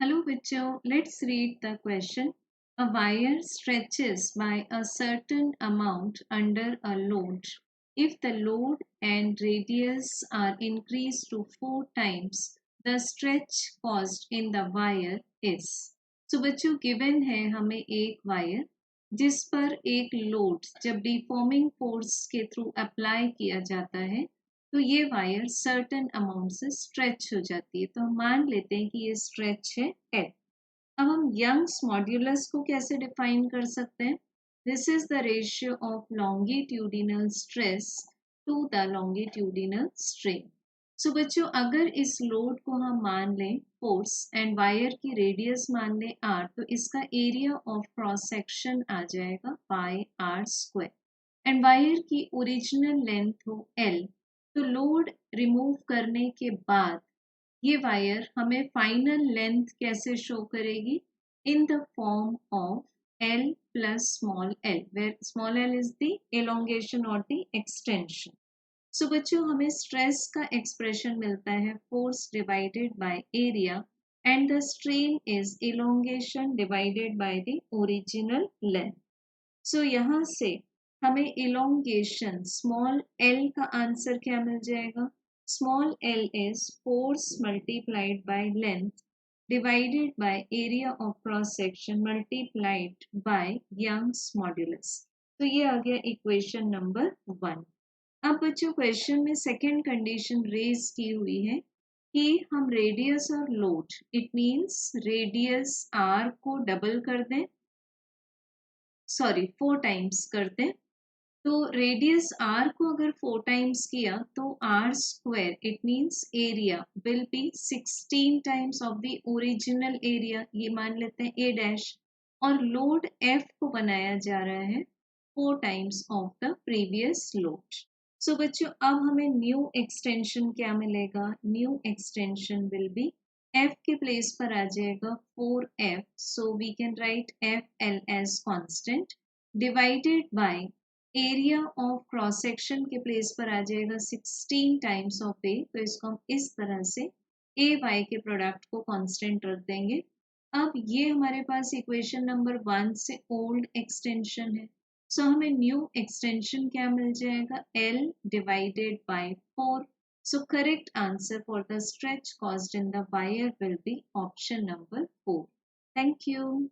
Hello, Vichu. Let's read the question. A wire stretches by a certain amount under a load. If the load and radius are increased to 4 times, the stretch caused in the wire is. So बच्चों given है हमें एक wire जिस पर एक load जब deforming force के through apply किया जाता है तो ये वायर सर्टेन अमाउंट से स्ट्रेच हो जाती है। तो हम मान लेते हैं कि ये स्ट्रेच है एल। अब हम यंग्स मॉड्यूलस को कैसे डिफाइन कर सकते हैं? This is the ratio of longitudinal stress to the longitudinal strain. So बच्चों अगर इस लोड को हम मान लें फोर्स एंड वायर की रेडियस मान लें आर, तो इसका एरिया ऑफ क्रॉस सेक्शन आ जाएगा pi R square and wire की ओरिजिनल लेंथ हो एल। तो लोड रिमूव करने के बाद ये वायर हमें फाइनल लेंथ कैसे शो करेगी? In the form of L plus small L, where small L is the elongation और द एक्सटेंशन। सो बच्चों हमें स्ट्रेस का एक्सप्रेशन मिलता है force divided by area and the strain is elongation divided by the original length. So यहाँ से हमें elongation small L का आंसर क्या मिल जाएगा? Small L is force multiplied by length divided by area of cross section multiplied bye Young's modulus. तो ये आ गया इक्वेशन नंबर 1। अब बच्चों क्वेश्चन में सेकेंड कंडीशन रेज की हुई है कि हम रेडियस और load, it means radius R को डबल कर दें, सॉरी 4 टाइम्स कर दें। तो रेडियस आर को अगर 4 टाइम्स किया तो R square it means area will be 16 times of the original area, ये मान लेते हैं ए डैश। और लोड एफ को बनाया जा रहा है 4 times of the previous load. So बच्चों अब हमें न्यू एक्सटेंशन क्या मिलेगा? New extension will be F के प्लेस पर आ जाएगा 4f, so we can write F L as constant divided by area of cross section के प्लेस पर आ जाएगा 16 टाइम्स ऑफ ए। तो इसको हम इस तरह से ए वाई के प्रोडक्ट को कांस्टेंट रख देंगे। अब ये हमारे पास इक्वेशन नंबर 1 से ओल्ड एक्सटेंशन है, सो हमें न्यू एक्सटेंशन क्या मिल जाएगा? L divided by 4. So correct answer for the stretch caused in the wire will be option number 4. Thank you.